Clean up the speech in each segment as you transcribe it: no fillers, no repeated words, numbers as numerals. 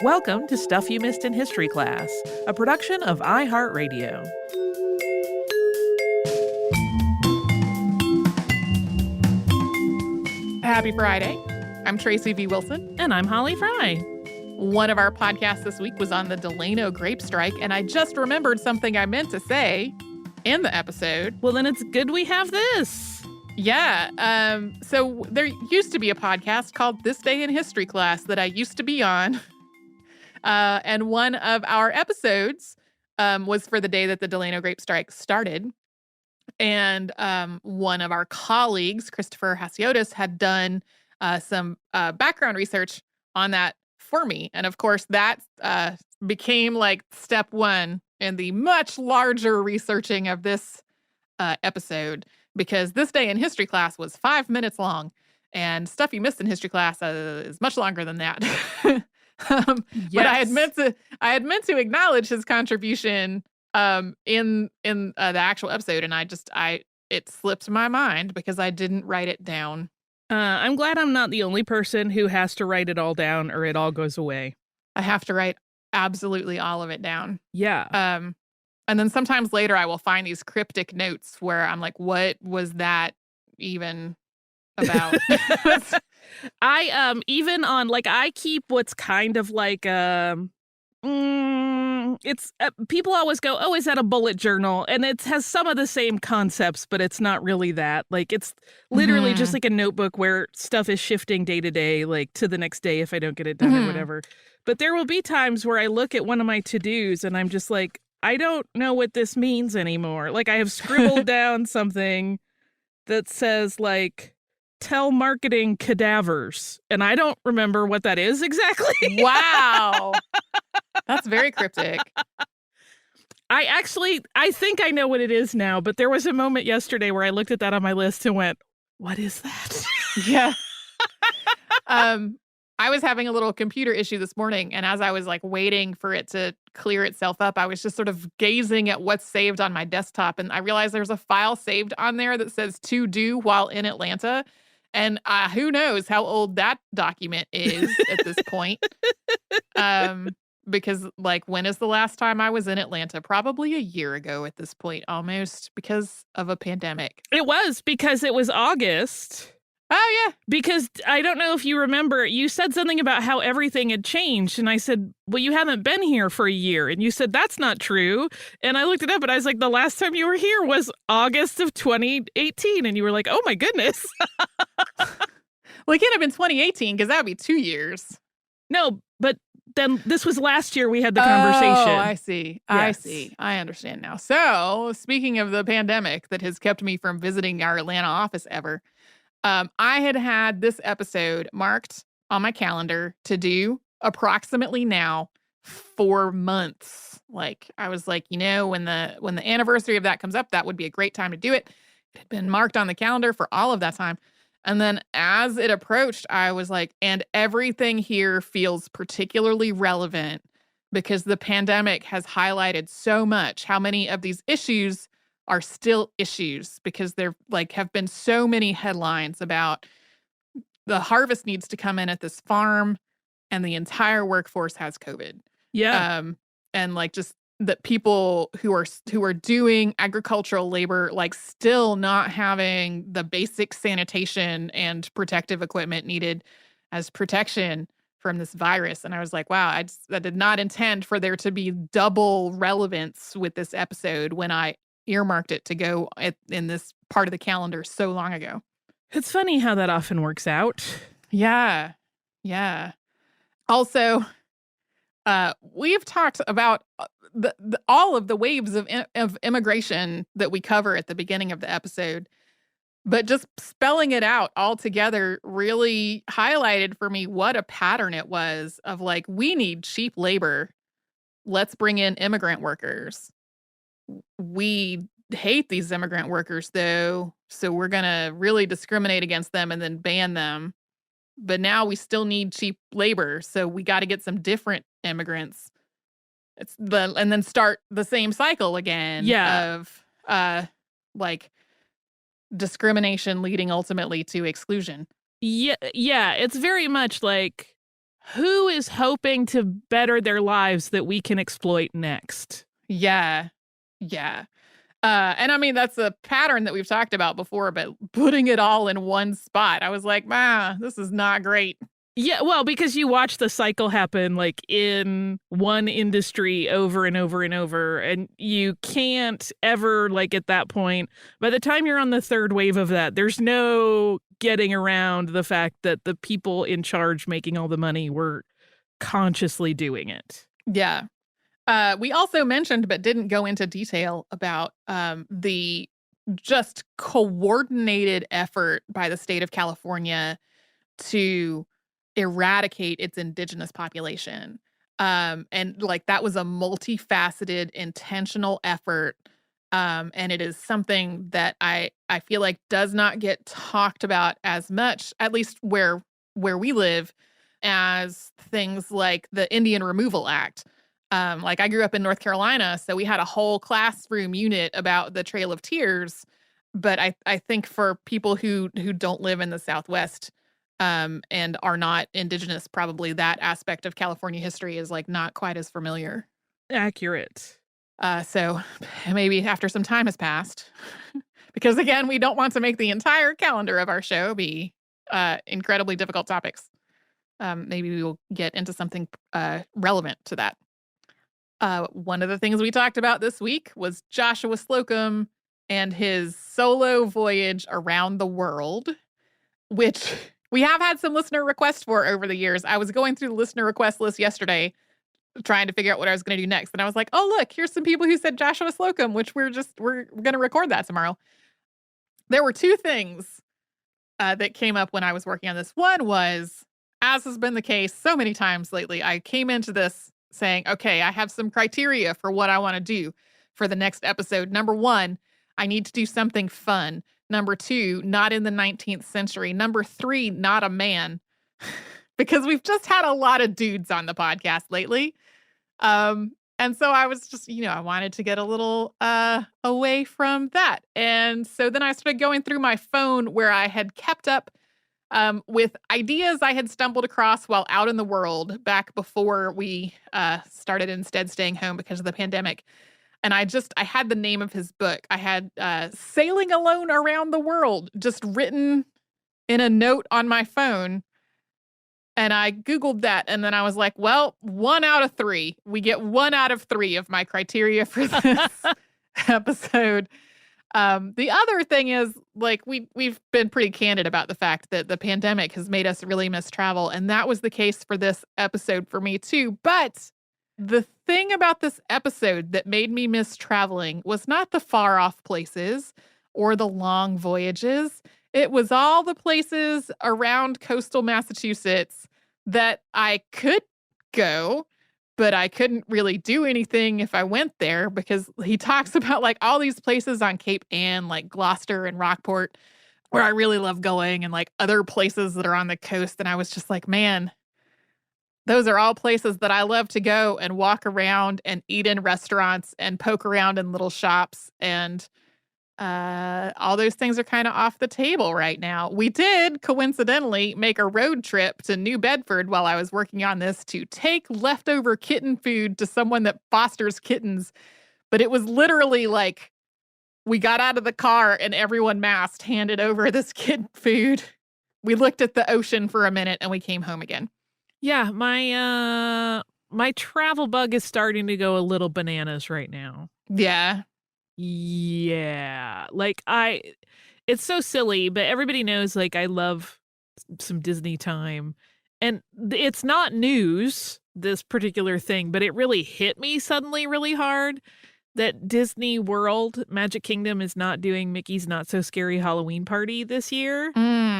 Welcome to Stuff You Missed in History Class, a production of iHeartRadio. Happy Friday. I'm Tracy V. Wilson. And I'm Holly Fry. One of our podcasts this week was on the Delano grape strike, and I just remembered something I meant to say in the episode. Well, then it's good we have this. Yeah. So there used to be a podcast called This Day in History Class that I used to be on. And one of our episodes was for the day that the Delano grape strike started. And one of our colleagues, Christopher Hasiotis, had done some background research on that for me. And of course, that became like step one in the much larger researching of this episode, because This Day in History Class was 5 minutes long, and Stuff You Missed in History Class is much longer than that. Yes. But I had meant to acknowledge his contribution in the actual episode, and it slipped my mind because I didn't write it down. I'm glad I'm not the only person who has to write it all down or it all goes away. I have to write absolutely all of it down. Yeah. And then sometimes later I will find these cryptic notes where I'm like, what was that even about? I even on, like, I keep what's kind of like it's people always go, oh, is that a bullet journal? And it has some of the same concepts, but it's not really that. Like, it's literally just like a notebook where stuff is shifting day to day, like to the next day if I don't get it done or whatever. But there will be times where I look at one of my to-dos and I'm just like, I don't know what this means anymore. Like, I have scribbled down something that says, like, marketing cadavers, and I don't remember what that is exactly. Wow. That's very cryptic. I think I know what it is now, but there was a moment yesterday where I looked at that on my list and went, what is that? Yeah. I was having a little computer issue this morning, and as I was like waiting for it to clear itself up, I was just sort of gazing at what's saved on my desktop, and I realized there's a file saved on there that says "to do while in Atlanta." And who knows how old that document is at this point. Because, like, when is the last time I was in Atlanta? Probably a year ago at this point, almost, because of a pandemic. It was, because it was August. Oh, yeah. Because I don't know if you remember, you said something about how everything had changed. And I said, well, you haven't been here for a year. And you said, that's not true. And I looked it up and I was like, the last time you were here was August of 2018. And you were like, oh, my goodness. Well, it can't have been 2018 because that would be 2 years. No, but then this was last year we had the conversation. Oh, I see. Yes. I see. I understand now. So, speaking of the pandemic that has kept me from visiting our Atlanta office ever, I had this episode marked on my calendar to do approximately now 4 months. Like, I was like, when the anniversary of that comes up, that would be a great time to do it. It had been marked on the calendar for all of that time. And then as it approached, I was like, and everything here feels particularly relevant because the pandemic has highlighted so much how many of these issues are still issues, because there have been so many headlines about the harvest needs to come in at this farm and the entire workforce has COVID. Yeah. And just that people who are doing agricultural labor, still not having the basic sanitation and protective equipment needed as protection from this virus. And I was like, wow, I did not intend for there to be double relevance with this episode when I earmarked it to go in this part of the calendar so long ago. It's funny how that often works out. Yeah. Yeah. Also, we've talked about all of the waves of immigration that we cover at the beginning of the episode, but just spelling it out all together really highlighted for me what a pattern it was of we need cheap labor. Let's bring in immigrant workers. We hate these immigrant workers, though, so we're going to really discriminate against them and then ban them. But now we still need cheap labor, so we got to get some different immigrants. And then start the same cycle again. Yeah. Of discrimination leading ultimately to exclusion. Yeah, it's very much like who is hoping to better their lives that we can exploit next? Yeah. Yeah. And I mean, that's a pattern that we've talked about before, but putting it all in one spot, I was like, this is not great. Yeah, well, because you watch the cycle happen like in one industry over and over and over, and you can't ever, like at that point, by the time you're on the third wave of that, there's no getting around the fact that the people in charge making all the money were consciously doing it. Yeah. We also mentioned, but didn't go into detail about the just coordinated effort by the state of California to eradicate its indigenous population. And like that was a multifaceted, intentional effort. And it is something that I feel like does not get talked about as much, at least where we live, as things like the Indian Removal Act. Like I grew up in North Carolina, so we had a whole classroom unit about the Trail of Tears. But I think for people who don't live in the Southwest, and are not indigenous, probably that aspect of California history is like not quite as familiar. Accurate. So maybe after some time has passed, because again, we don't want to make the entire calendar of our show be incredibly difficult topics. Maybe we will get into something relevant to that. One of the things we talked about this week was Joshua Slocum and his solo voyage around the world, which we have had some listener requests for over the years. I was going through the listener request list yesterday, trying to figure out what I was going to do next. And I was like, oh, look, here's some people who said Joshua Slocum, which we're going to record that tomorrow. There were two things that came up when I was working on this. One was, as has been the case so many times lately, I came into this saying, okay, I have some criteria for what I want to do for the next episode. Number one, I need to do something fun. Number two, not in the 19th century. Number three, not a man. Because we've just had a lot of dudes on the podcast lately. And so I was just, I wanted to get a little away from that. And so then I started going through my phone where I had kept up with ideas I had stumbled across while out in the world back before we started instead staying home because of the pandemic. And I had the name of his book. I had Sailing Alone Around the World just written in a note on my phone. And I Googled that. And then I was like, well, 1 out of 3. We get 1 out of 3 of my criteria for this episode. The other thing is, like, we've been pretty candid about the fact that the pandemic has made us really miss travel. And that was the case for this episode for me, too. But the thing about this episode that made me miss traveling was not the far off places or the long voyages. It was all the places around coastal Massachusetts that I could go, but I couldn't really do anything if I went there, because he talks about like all these places on Cape Ann, like Gloucester and Rockport, where I really love going, and like other places that are on the coast. And I was just like, man, those are all places that I love to go and walk around and eat in restaurants and poke around in little shops. And all those things are kind of off the table right now. We did coincidentally make a road trip to New Bedford while I was working on this to take leftover kitten food to someone that fosters kittens. But it was literally like we got out of the car and everyone masked handed over this kitten food. We looked at the ocean for a minute and we came home again. Yeah, my travel bug is starting to go a little bananas right now. Yeah. Yeah. Like it's so silly, but everybody knows like I love some Disney time. And it's not news, this particular thing, but it really hit me suddenly really hard that Disney World Magic Kingdom is not doing Mickey's Not So Scary Halloween Party this year,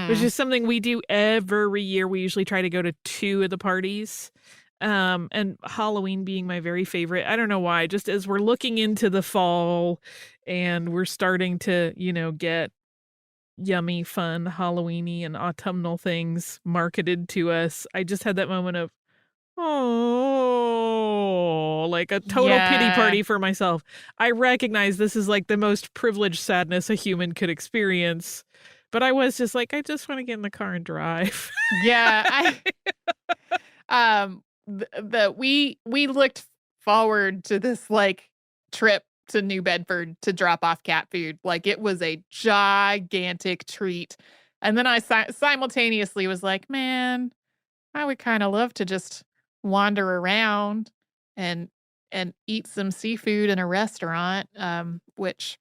which is something we do every year. We usually try to go to 2 of the parties. And Halloween being my very favorite. I don't know why, just as we're looking into the fall and we're starting to, get yummy, fun, Halloweeny and autumnal things marketed to us. I just had that moment of, oh, like a total pity party for myself. I recognize this is like the most privileged sadness a human could experience, but I was just like, I just want to get in the car and drive. Yeah. We looked forward to this like trip to New Bedford to drop off cat food. Like it was a gigantic treat. And then I simultaneously was like, man, I would kind of love to just wander around and eat some seafood in a restaurant, which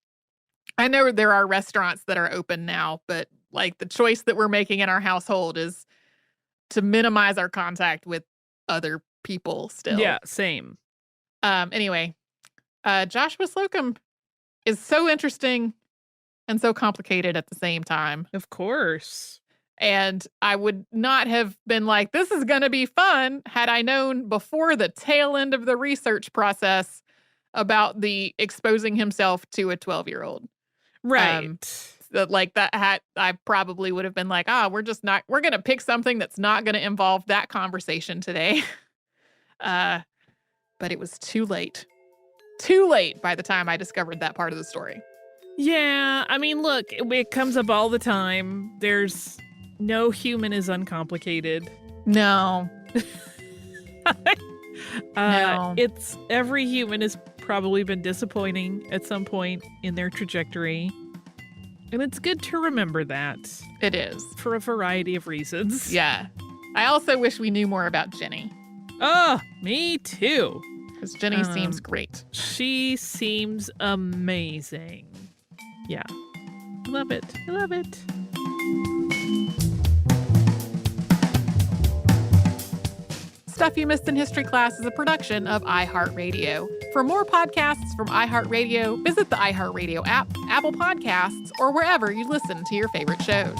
I know there are restaurants that are open now, but like the choice that we're making in our household is to minimize our contact with other people still. Yeah, same. Anyway, Joshua Slocum is so interesting and so complicated at the same time. Of course. And I would not have been like, this is going to be fun had I known before the tail end of the research process about the exposing himself to a 12-year-old. Right. Like that I probably would have been like, we're going to pick something that's not going to involve that conversation today. But it was too late. Too late by the time I discovered that part of the story. Yeah, I mean, look, it comes up all the time. There's no human is uncomplicated. No. No. It's every human has probably been disappointing at some point in their trajectory. And it's good to remember that. It is. For a variety of reasons. Yeah. I also wish we knew more about Jenny. Oh, me too. Because Jenny seems great. She seems amazing. Yeah. I love it. I love it. Stuff You Missed in History Class is a production of iHeartRadio. For more podcasts from iHeartRadio, visit the iHeartRadio app, Apple Podcasts, or wherever you listen to your favorite shows.